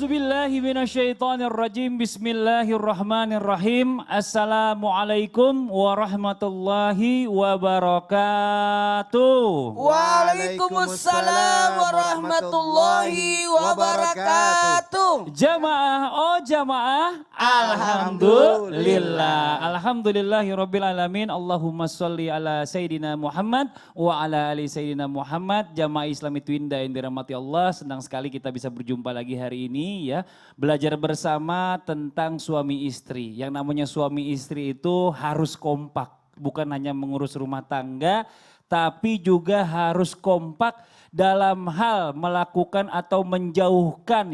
A'udzubillahi minasyaitonirrajim. Bismillahirrahmanirrahim. Assalamualaikum warahmatullahi wabarakatuh. Waalaikumsalam warahmatullahi wabarakatuh. Jamaah, alhamdulillah. Alhamdulillahirabbil alamin. Allahumma sholli ala sayidina Muhammad wa ala ali sayidina Muhammad. Jamaah Islami Twinda yang dirahmati Allah, senang sekali kita bisa berjumpa lagi hari ini ya. Belajar bersama tentang suami istri. Yang namanya suami istri itu harus kompak. Bukan hanya mengurus rumah tangga, tapi juga harus kompak dalam hal melakukan atau menjauhkan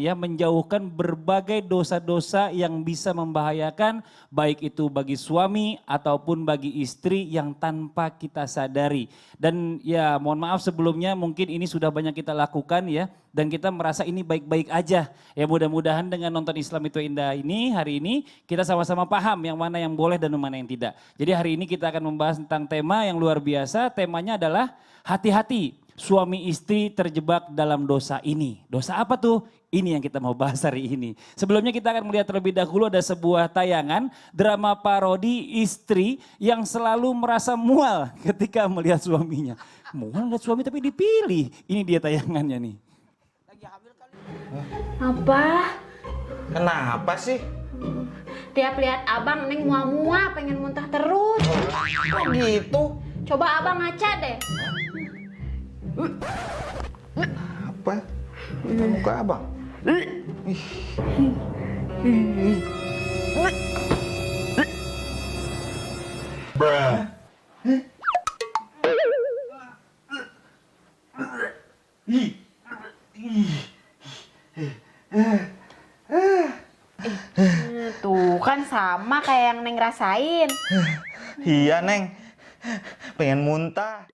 berbagai dosa-dosa yang bisa membahayakan baik itu bagi suami ataupun bagi istri yang tanpa kita sadari. Dan ya mohon maaf sebelumnya mungkin ini sudah banyak kita lakukan ya dan kita merasa ini baik-baik aja. Ya mudah-mudahan dengan nonton Islam itu Indah ini hari ini kita sama-sama paham yang mana yang boleh dan mana yang tidak. Jadi hari ini kita akan membahas tentang tema yang luar biasa. Temanya adalah hati-hati. Suami istri terjebak dalam dosa ini. Dosa apa tuh? Ini yang kita mau bahas hari ini. Sebelumnya kita akan melihat terlebih dahulu ada sebuah tayangan drama parodi istri yang selalu merasa mual ketika melihat suaminya. Mual lihat suami tapi dipilih. Ini dia tayangannya nih. Apa? Kenapa sih? Tiap lihat abang neng mual-mual pengen muntah terus. Kok gitu? Coba abang ngaca deh. Apa? Muka abang? Bruh. Tuh kan sama kayak yang neng rasain. Iya Neng, pengen muntah.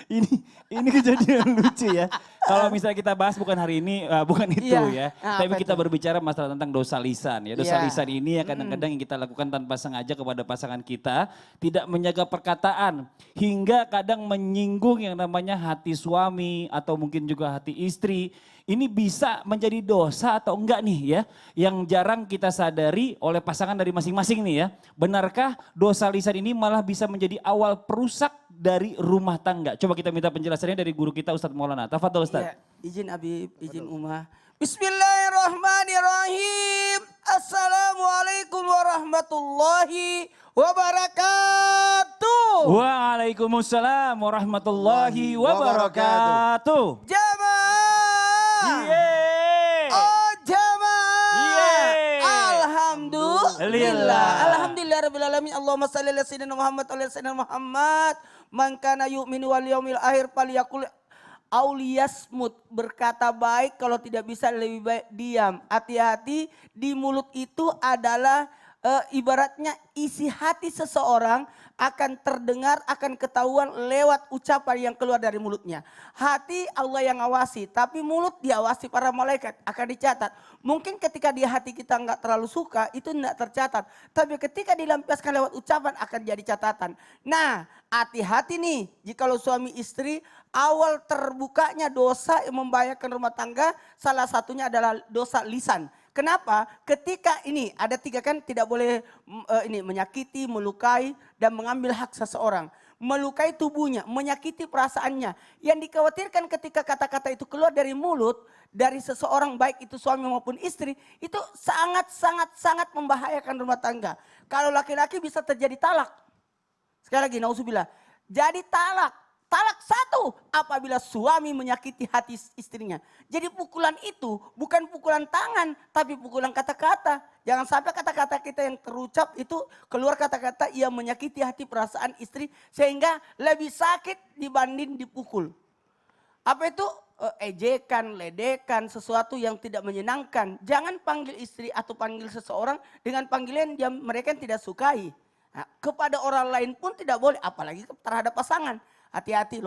Ini kejadian lucu ya. Kalau misalnya kita bahas bukan hari ini, bukan itu ya. Tapi kita berbicara masalah tentang dosa lisan ya. Dosa lisan ini ya kadang-kadang yang kita lakukan tanpa sengaja kepada pasangan kita. Tidak menjaga perkataan. Hingga kadang menyinggung yang namanya hati suami atau mungkin juga hati istri. Ini bisa menjadi dosa atau enggak nih ya. Yang jarang kita sadari oleh pasangan dari masing-masing nih ya. Benarkah dosa lisan ini malah bisa menjadi awal perusak dari rumah tangga? Coba kita minta penjelasannya dari guru kita Ustadz Maulana. Tafadhol Ustadz. Ya, izin Abi, izin Umah. Bismillahirrahmanirrahim. Assalamualaikum warahmatullahi wabarakatuh. Waalaikumsalam warahmatullahi wabarakatuh. Jamaah. Yeay. Oh jamaah. Yeay. Alhamdulillah. Alhamdulillah rabbil alamin. Allahumma shalli ala sayyidina Muhammad wa ala sayyidina Muhammad. Man kana yu'minu wal yaumil akhir falyaqul auliyasmut, berkata baik, kalau tidak bisa lebih baik diam. Hati-hati, di mulut itu adalah ibaratnya isi hati seseorang akan terdengar, akan ketahuan lewat ucapan yang keluar dari mulutnya. Hati Allah yang awasi, tapi mulut diawasi para malaikat, akan dicatat. Mungkin ketika di hati kita nggak terlalu suka, itu nggak tercatat. Tapi ketika dilampiaskan lewat ucapan akan jadi catatan. Nah, hati-hati nih, jikalau suami istri awal terbukanya dosa yang membahayakan rumah tangga, salah satunya adalah dosa lisan. Kenapa? Ketika ini ada 3 kan tidak boleh ini menyakiti, melukai dan mengambil hak seseorang. Melukai tubuhnya, menyakiti perasaannya. Yang dikhawatirkan ketika kata-kata itu keluar dari mulut dari seseorang baik itu suami maupun istri, itu sangat membahayakan rumah tangga. Kalau laki-laki bisa terjadi talak. Sekali lagi nauzubillah. Jadi talak 1 apabila suami menyakiti hati istrinya. Jadi pukulan itu bukan pukulan tangan tapi pukulan kata-kata. Jangan sampai kata-kata kita yang terucap itu keluar kata-kata yang menyakiti hati perasaan istri sehingga lebih sakit dibanding dipukul. Apa itu? Ejekan, ledekan, sesuatu yang tidak menyenangkan. Jangan panggil istri atau panggil seseorang dengan panggilan yang mereka tidak sukai. Nah, kepada orang lain pun tidak boleh, apalagi terhadap pasangan. Hati-hati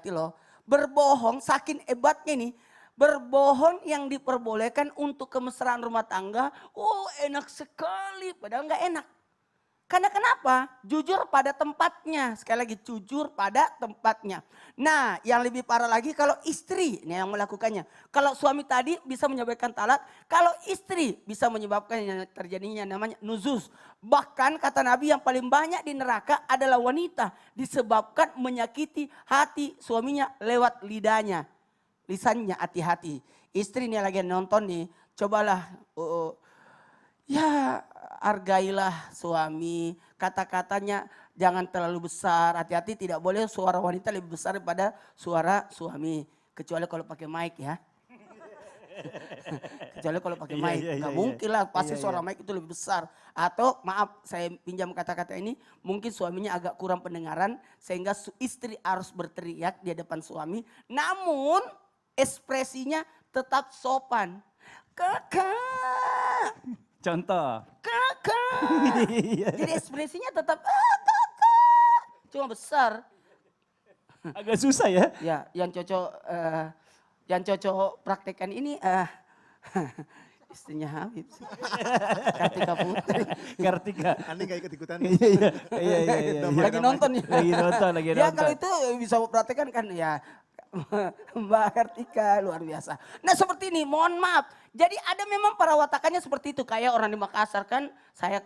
loh. Berbohong saking hebatnya nih. Berbohong yang diperbolehkan untuk kemesraan rumah tangga. Oh enak sekali, padahal nggak enak. Karena kenapa? Jujur pada tempatnya. Sekali lagi jujur pada tempatnya. Nah yang lebih parah lagi kalau istri ini yang melakukannya. Kalau suami tadi bisa menyebabkan talak. Kalau istri bisa menyebabkan yang terjadinya namanya nuzuz. Bahkan kata Nabi yang paling banyak di neraka adalah wanita. Disebabkan menyakiti hati suaminya lewat lidahnya. Lisannya hati-hati. Istri nih lagi nonton nih. Cobalah ya hargailah suami, kata-katanya jangan terlalu besar, hati-hati tidak boleh suara wanita lebih besar daripada suara suami. Kecuali kalau pakai mic ya. Kecuali kalau pakai mic, nggak mungkin lah pasti suara mic itu lebih besar. Atau maaf saya pinjam kata-kata ini, mungkin suaminya agak kurang pendengaran sehingga istri harus berteriak di depan suami. Namun ekspresinya tetap sopan. Kakak. Contoh. Kakak. Jadi ekspresinya tetap kakak. Cuma besar. Agak susah ya. Ya, yang cocok praktekan ini istrinya Habib sih. Kartika Putri. Kartika. Anda gak ikut-ikutan? Iya. Lagi nonton ya. Lagi nonton. Ya kalau itu bisa praktekan kan ya. Mbak Kartika luar biasa. Nah seperti ini, mohon maaf. Jadi ada memang perawatakannya seperti itu. Kayak orang di Makassar kan,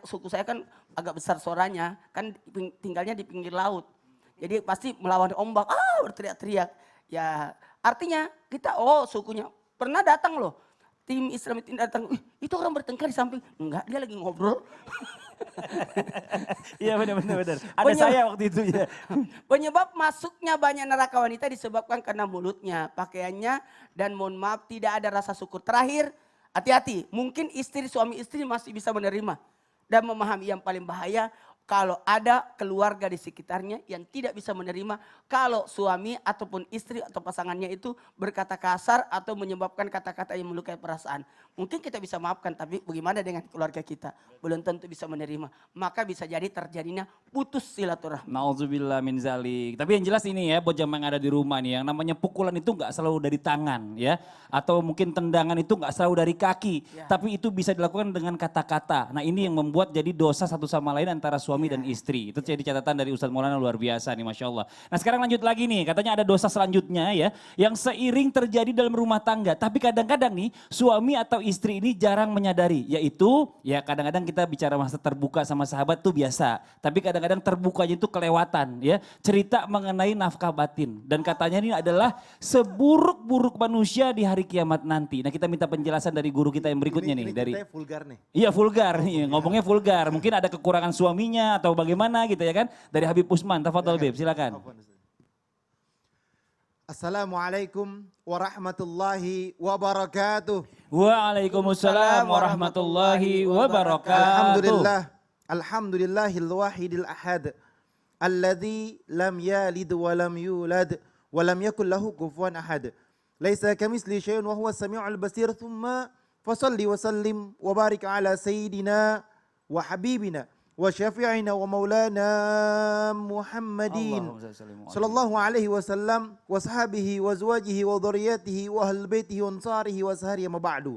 suku saya kan agak besar suaranya. Kan tinggalnya di pinggir laut. Jadi pasti melawan ombak, berteriak-teriak. Ya artinya kita, sukunya. Pernah datang loh, tim Islam itu datang, itu orang bertengkar di samping. Enggak, dia lagi ngobrol. Iya benar. Ada saya waktu itu ya. Penyebab masuknya banyak neraka wanita disebabkan karena mulutnya, pakaiannya, dan mohon maaf tidak ada rasa syukur. Terakhir, hati-hati, mungkin suami istri masih bisa menerima dan memahami. Yang paling bahaya kalau ada keluarga di sekitarnya yang tidak bisa menerima kalau suami ataupun istri atau pasangannya itu berkata kasar atau menyebabkan kata-kata yang melukai perasaan. Mungkin kita bisa maafkan, tapi bagaimana dengan keluarga kita? Belum tentu bisa menerima. Maka bisa jadi terjadinya putus silaturahmi. Nauzubillah min zalik. Tapi yang jelas ini ya buat jamaah yang ada di rumah nih, yang namanya pukulan itu nggak selalu dari tangan ya. Atau mungkin tendangan itu nggak selalu dari kaki. Ya. Tapi itu bisa dilakukan dengan kata-kata. Nah ini yang membuat jadi dosa satu sama lain antara suami dan istri. Itu jadi catatan dari Ustadz Maulana luar biasa nih Masya Allah. Nah sekarang lanjut lagi nih, katanya ada dosa selanjutnya ya. Yang seiring terjadi dalam rumah tangga. Tapi kadang-kadang nih suami atau istri ini jarang menyadari. Yaitu ya kadang-kadang kita bicara masa terbuka sama sahabat tuh biasa. Tapi kadang-kadang terbukanya itu kelewatan ya. Cerita mengenai nafkah batin. Dan katanya ini adalah seburuk-buruk manusia di hari kiamat nanti. Nah kita minta penjelasan dari guru kita yang berikutnya nih. Ini Dari ceritanya vulgar nih. Iya vulgar nih, ngomongnya vulgar. Mungkin ada kekurangan suaminya atau bagaimana gitu ya kan. Dari Habib Usman, tafadhol Bib, silakan. Assalamualaikum warahmatullahi wabarakatuh. Waalaikumsalam warahmatullahi wabarakatuh. Alhamdulillahil wahidil ahad. Alladzi lam yalid wa lam yulad wa lam yakul lahu kufuwan ahad. Laisa kamitsli syai'un wa huwas samiul basir. Tsumma fasalli wa sallim wa barik ala sayyidina wa habibina wa syafi'ina wa maulana Muhammadin sallallahu alaihi wasallam wa sahabihi wa azwajihi wa dhurriyyatihi wa ahlil baitihi wa ansarihi wa saharihi ma ba'du.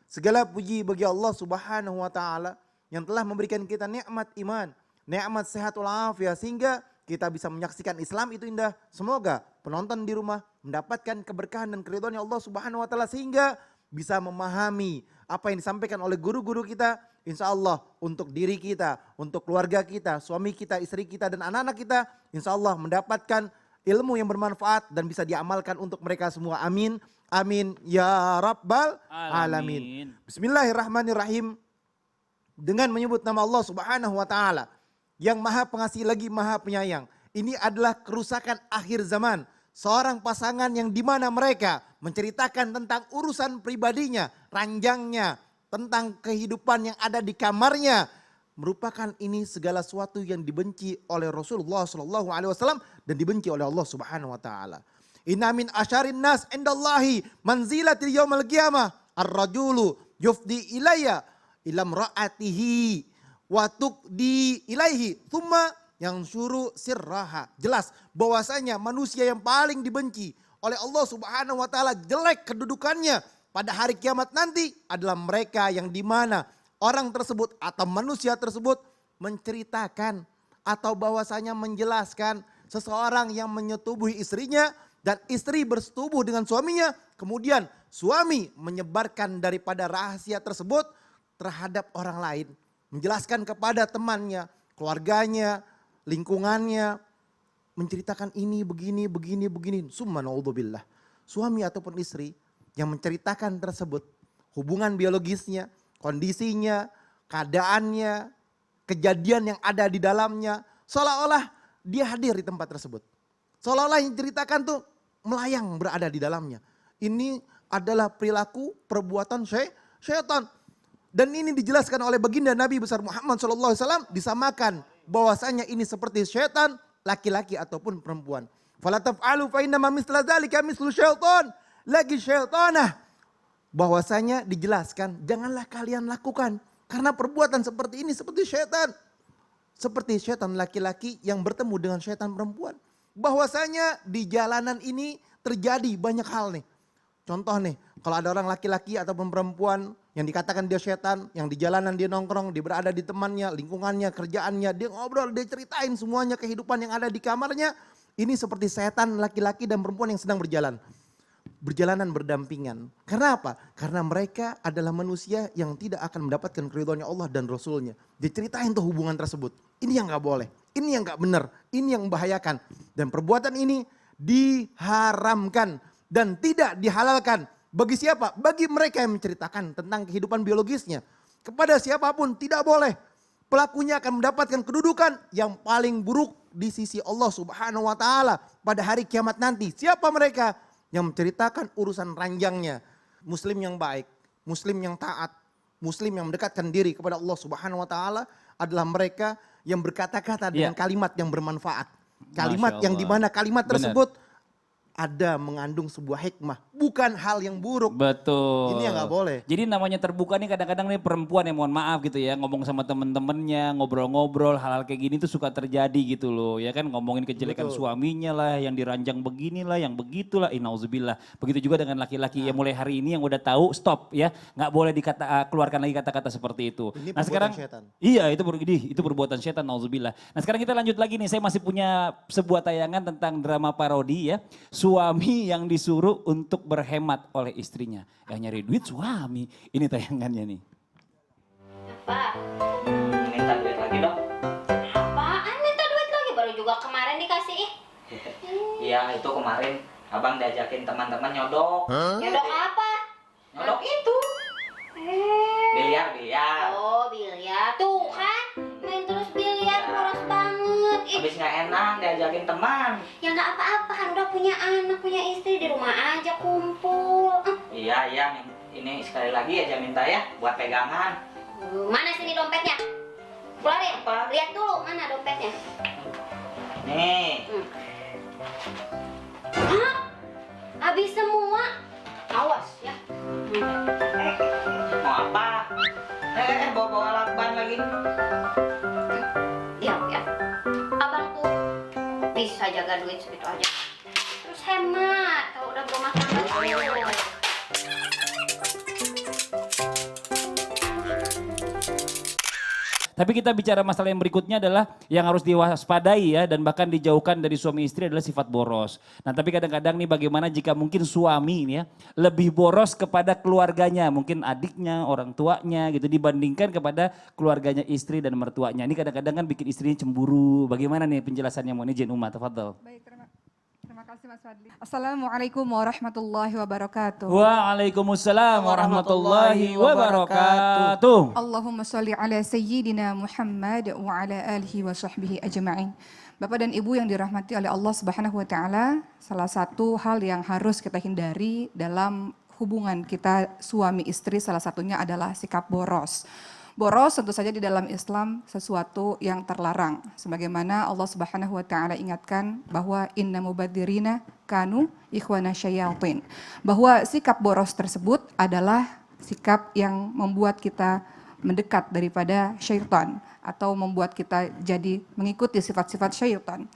Segala puji bagi Allah Subhanahu wa taala yang telah memberikan kita nikmat iman, nikmat sehat walafiat sehingga kita bisa menyaksikan Islam itu indah. Semoga penonton di rumah mendapatkan keberkahan dan keridhaan Allah Subhanahu wa taala sehingga bisa memahami apa yang disampaikan oleh guru-guru kita, insya Allah untuk diri kita, untuk keluarga kita, suami kita, istri kita, dan anak-anak kita, insya Allah mendapatkan ilmu yang bermanfaat dan bisa diamalkan untuk mereka semua. Amin, amin, ya Rabbal Alamin. Bismillahirrahmanirrahim. Dengan menyebut nama Allah Subhanahu wa Ta'ala yang Maha Pengasih lagi Maha Penyayang. Ini adalah kerusakan akhir zaman. Seorang pasangan yang dimana mereka menceritakan tentang urusan pribadinya, ranjangnya, tentang kehidupan yang ada di kamarnya. Merupakan ini segala sesuatu yang dibenci oleh Rasulullah SAW dan dibenci oleh Allah Subhanahu Wa Taala. Inna min asyarin nas indallahi manzilatil yaumal qiyamah ar-rajulu yufdi ilayya ilam ra'atihi wa tuqdi ilaihi thumma yang suruh sirraha. Jelas bahwasanya manusia yang paling dibenci oleh Allah Subhanahu wa taala, jelek kedudukannya pada hari kiamat nanti adalah mereka yang dimana orang tersebut atau manusia tersebut menceritakan atau bahwasanya menjelaskan seseorang yang menyetubuhi istrinya dan istri bersetubuh dengan suaminya, kemudian suami menyebarkan daripada rahasia tersebut terhadap orang lain, menjelaskan kepada temannya, keluarganya, lingkungannya, menceritakan ini begini, summa naudzubillah. Suami ataupun istri yang menceritakan tersebut, hubungan biologisnya, kondisinya, keadaannya, kejadian yang ada di dalamnya, seolah-olah dia hadir di tempat tersebut. Seolah-olah yang diceritakan tuh melayang berada di dalamnya. Ini adalah perilaku perbuatan syaitan. Dan ini dijelaskan oleh baginda Nabi besar Muhammad SAW, disamakan bahwasanya ini seperti syaitan, laki-laki ataupun perempuan. Fala taf'alu fa innama mithla dzalika mithlu syaitan. Lagi syaitanah. Bahwasanya dijelaskan, janganlah kalian lakukan. Karena perbuatan seperti ini seperti syaitan. Seperti syaitan laki-laki yang bertemu dengan syaitan perempuan. Bahwasanya di jalanan ini terjadi banyak hal nih. Contoh nih, kalau ada orang laki-laki ataupun perempuan yang dikatakan dia setan, yang di jalanan dia nongkrong, dia berada di temannya, lingkungannya, kerjaannya, dia ngobrol, dia ceritain semuanya kehidupan yang ada di kamarnya. Ini seperti setan laki-laki dan perempuan yang sedang berjalan. Berjalanan berdampingan. Karena apa? Karena mereka adalah manusia yang tidak akan mendapatkan keridhaannya Allah dan Rasulnya. Diceritain tuh hubungan tersebut. Ini yang gak boleh. Ini yang gak benar. Ini yang membahayakan. Dan perbuatan ini diharamkan dan tidak dihalalkan. Bagi siapa? Bagi mereka yang menceritakan tentang kehidupan biologisnya. Kepada siapapun tidak boleh. Pelakunya akan mendapatkan kedudukan yang paling buruk di sisi Allah Subhanahu wa taala pada hari kiamat nanti. Siapa mereka? Yang menceritakan urusan ranjangnya. Muslim yang baik, muslim yang taat, muslim yang mendekatkan diri kepada Allah Subhanahu wa taala adalah mereka yang berkata-kata dengan kalimat yang bermanfaat. Kalimat yang dimana kalimat tersebut ada mengandung sebuah hikmah, bukan hal yang buruk. Betul. Ini yang gak boleh. Jadi namanya terbuka nih kadang-kadang nih perempuan yang mohon maaf gitu ya, ngomong sama temen-temennya, ngobrol-ngobrol, hal-hal kayak gini tuh suka terjadi gitu loh. Ya kan ngomongin kejelekan suaminya lah, yang diranjang beginilah, yang begitulah, inauzubillah. Begitu juga dengan laki-laki yang mulai hari ini yang udah tahu stop ya, nggak boleh keluarkan lagi kata-kata seperti itu. Ini Nah perbuatan sekarang, setan. iya itu perbuatan setan, nauzubillah. Nah sekarang kita lanjut lagi nih, saya masih punya sebuah tayangan tentang drama parodi ya. Suami yang disuruh untuk berhemat oleh istrinya. Yang nyari duit suami. Ini tayangannya nih. Apa? Minta duit lagi dong. Apaan minta duit lagi? Baru juga kemarin dikasih. Iya itu kemarin abang diajakin teman-teman nyodok. Nyodok apa? Nyodok itu. Biliar. Oh biliar. Tuh kan main terus biliar boros banget. Habis nggak enak diajakin teman. Ya nggak apa-apa kan udah punya anak, punya istri, di rumah aja kumpul. Iya ini sekali lagi aja minta ya buat pegangan. Mana sini dompetnya? Keluarin. Apa? Lihat dulu mana dompetnya. Nih. Hah? Habis semua? Awas ya. Mau apa? Bawa lakban lagi. Diam ya. Abang tuh bisa jaga duit segitu aja. Terus hemat kalau udah berumah tangga tuh. Tapi kita bicara masalah yang berikutnya adalah yang harus diwaspadai ya dan bahkan dijauhkan dari suami istri adalah sifat boros. Nah tapi kadang-kadang nih bagaimana jika mungkin suami ini ya lebih boros kepada keluarganya, mungkin adiknya, orang tuanya gitu dibandingkan kepada keluarganya istri dan mertuanya. Ini kadang-kadang kan bikin istrinya cemburu. Bagaimana nih penjelasannya Mbak Nijen Umar, tafadhal. Baik, terima kasih Mas Fadli. Assalamualaikum warahmatullahi wabarakatuh. Waalaikumsalam warahmatullahi wabarakatuh. Allahumma sholli ala sayyidina Muhammad wa ala alihi wa sahbihi ajma'in. Bapak dan Ibu yang dirahmati oleh Allah Subhanahu wa taala, salah satu hal yang harus kita hindari dalam hubungan kita suami istri salah satunya adalah sikap boros. Boros tentu saja di dalam Islam sesuatu yang terlarang. Sebagaimana Allah Subhanahu wa taala ingatkan bahwa inna mubadzirina kanu ikhwana syayatin. Bahwa sikap boros tersebut adalah sikap yang membuat kita mendekat daripada syaitan atau membuat kita jadi mengikuti sifat-sifat syaitan.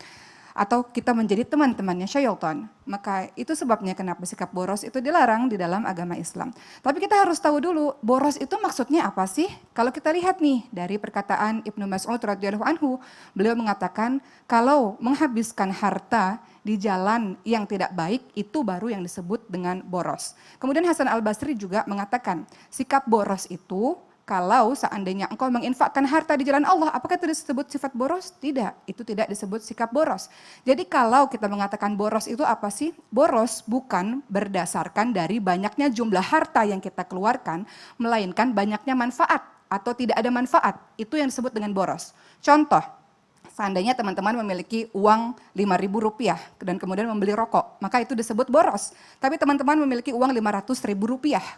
atau kita menjadi teman-temannya syaitan. Maka itu sebabnya kenapa sikap boros itu dilarang di dalam agama Islam. Tapi kita harus tahu dulu, boros itu maksudnya apa sih? Kalau kita lihat nih dari perkataan Ibnu Mas'ud radhiyallahu anhu, beliau mengatakan kalau menghabiskan harta di jalan yang tidak baik itu baru yang disebut dengan boros. Kemudian Hasan Al-Basri juga mengatakan sikap boros itu kalau seandainya engkau menginfakkan harta di jalan Allah, apakah itu disebut sifat boros? Tidak, itu tidak disebut sikap boros. Jadi kalau kita mengatakan boros itu apa sih? Boros bukan berdasarkan dari banyaknya jumlah harta yang kita keluarkan, melainkan banyaknya manfaat atau tidak ada manfaat. Itu yang disebut dengan boros. Contoh, seandainya teman-teman memiliki uang Rp5.000 dan kemudian membeli rokok, maka itu disebut boros. Tapi teman-teman memiliki uang Rp500.000,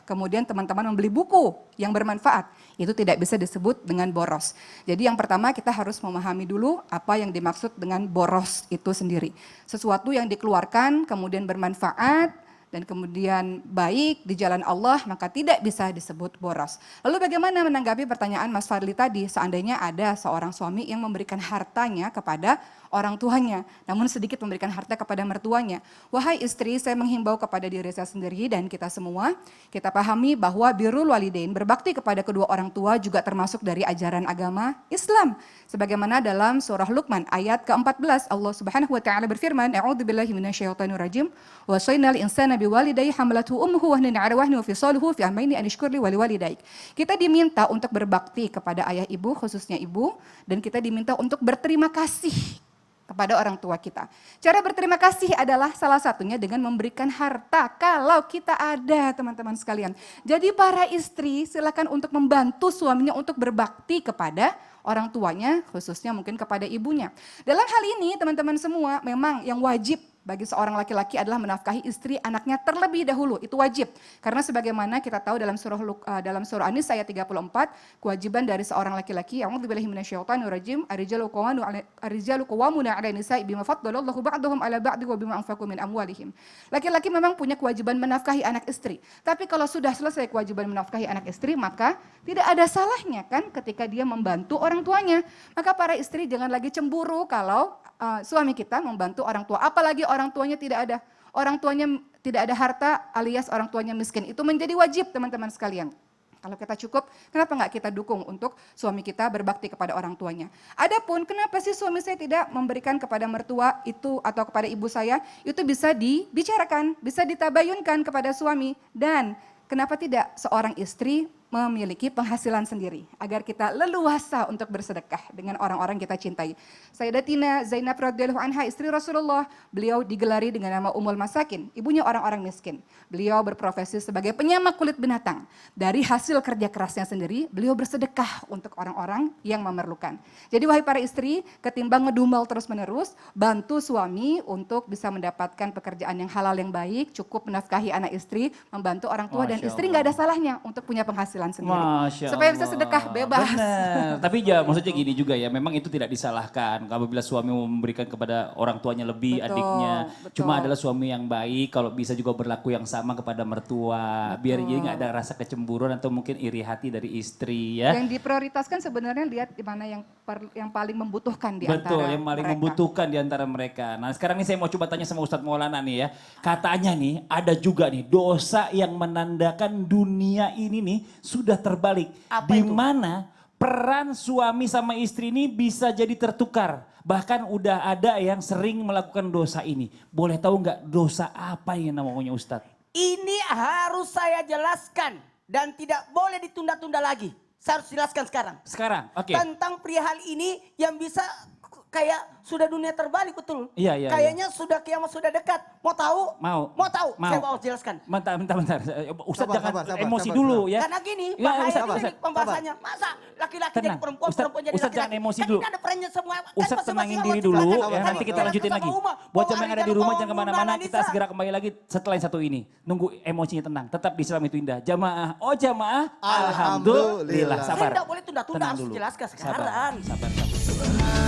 kemudian teman-teman membeli buku yang bermanfaat, itu tidak bisa disebut dengan boros. Jadi yang pertama kita harus memahami dulu apa yang dimaksud dengan boros itu sendiri. Sesuatu yang dikeluarkan kemudian bermanfaat, dan kemudian baik di jalan Allah, maka tidak bisa disebut boros. Lalu bagaimana menanggapi pertanyaan Mas Fadli tadi, seandainya ada seorang suami yang memberikan hartanya kepada orang tuanya, namun sedikit memberikan harta kepada mertuanya. Wahai istri, saya menghimbau kepada diri saya sendiri dan kita semua, kita pahami bahwa birrul walidain, berbakti kepada kedua orang tua juga termasuk dari ajaran agama Islam. Sebagaimana dalam surah Luqman ayat ke-14, Allah Subhanahu wa taala berfirman, A'udzubillahi minasyaitonirrajim, wasainal insana biwalidayhi hamalathu ummuhu wahnan 'ala wahnin wa fisaluhu fi amaini an ishkur li wa liwalidayk. Kita diminta untuk berbakti kepada ayah ibu, khususnya ibu, dan kita diminta untuk berterima kasih kepada orang tua kita. Cara berterima kasih adalah salah satunya dengan memberikan harta kalau kita ada, teman-teman sekalian. Jadi para istri silakan untuk membantu suaminya untuk berbakti kepada orang tuanya, khususnya mungkin kepada ibunya. Dalam hal ini teman-teman semua memang yang wajib bagi seorang laki-laki adalah menafkahi istri anaknya terlebih dahulu, itu wajib. Karena sebagaimana kita tahu dalam surah An-Nisa ayat 34, kewajiban dari seorang laki-laki, a'udzubillahi minasyaitonirrajim, ar-rijalu qawwamuna 'ala nisa'i bima faddalallahu ba'dahum 'ala ba'di wa bima anfaqu min amwalihim. Laki-laki memang punya kewajiban menafkahi anak istri. Tapi kalau sudah selesai kewajiban menafkahi anak istri, maka tidak ada salahnya kan ketika dia membantu orang tuanya. Maka para istri jangan lagi cemburu kalau suami kita membantu orang tua, apalagi orang tuanya tidak ada. Orang tuanya tidak ada harta alias orang tuanya miskin. Itu menjadi wajib teman-teman sekalian. Kalau kita cukup, kenapa nggak kita dukung untuk suami kita berbakti kepada orang tuanya? Adapun kenapa sih suami saya tidak memberikan kepada mertua itu atau kepada ibu saya, itu bisa dibicarakan, bisa ditabayunkan kepada suami. Dan kenapa tidak seorang istri memiliki penghasilan sendiri agar kita leluasa untuk bersedekah dengan orang-orang kita cintai. Sayyidatina Zainab radhiyallahu anha, istri Rasulullah, beliau digelari dengan nama Ummul Masakin, ibunya orang-orang miskin. Beliau berprofesi sebagai penyamak kulit binatang. Dari hasil kerja kerasnya sendiri, beliau bersedekah untuk orang-orang yang memerlukan. Jadi wahai para istri, ketimbang ngedumel terus-menerus, bantu suami untuk bisa mendapatkan pekerjaan yang halal yang baik, cukup menafkahi anak istri, membantu orang tua, dan istri nggak ada salahnya untuk punya penghasilan sendiri. Masya supaya bisa Allah. sedekah bebas. Benar. Tapi ya maksudnya gini juga ya, memang itu tidak disalahkan. Apabila suami mau memberikan kepada orang tuanya lebih, Betul, adiknya. betul. Cuma adalah suami yang baik, kalau bisa juga berlaku yang sama kepada mertua. Biar jadi nggak ada rasa kecemburuan atau mungkin iri hati dari istri ya. Yang diprioritaskan sebenarnya lihat di mana yang paling membutuhkan di Betul, antara yang paling mereka. membutuhkan di antara mereka. Nah sekarang ini saya mau coba tanya sama Ustadz Maulana nih ya. Katanya nih ada juga nih dosa yang menandakan dunia ini nih sudah terbalik. Apa Di itu? mana peran suami sama istri ini bisa jadi tertukar. Bahkan udah ada yang sering melakukan dosa ini. Boleh tahu nggak dosa apa yang namanya Ustadz? Ini harus saya jelaskan dan tidak boleh ditunda-tunda lagi. Saya harus jelaskan sekarang. Sekarang, oke. Tentang perihal ini yang bisa kayak sudah dunia terbalik, betul. Iya, iya, Kayaknya sudah kiamat sudah dekat. Mau tahu? Mau. Mau tahu? Mau. Saya mau jelaskan. Bentar. Ustadz Sabar, jangan sabar, emosi sabar, dulu sabar. ya. Karena gini, Ya, bahaya Ustadz, ini Ustadz, pembahasannya. Masa laki-laki jadi Tenang. perempuan, Ustadz, perempuan jadi Ustadz laki-laki. jangan emosi Kan dulu. ini ada perannya semua. Kan Ustadz masing-masing tenangin harus diri jelaskan. dulu Sabar, ya, sabar, nanti kita sabar. lanjutin Sama lagi. Uma. Buat Mau yang ada hari di rumah mau jangan kemana-mana, Nana kita Nisa. segera kembali lagi setelah yang satu ini. Nunggu emosinya tenang, tetap di Islam itu indah. Jamaah, oh jamaah, alhamdulillah. Alhamdulillah. Sabar. Saya tidak boleh tunda-tunda, Tenang harus dulu. jelaskan Sabar, sekarang. sabar.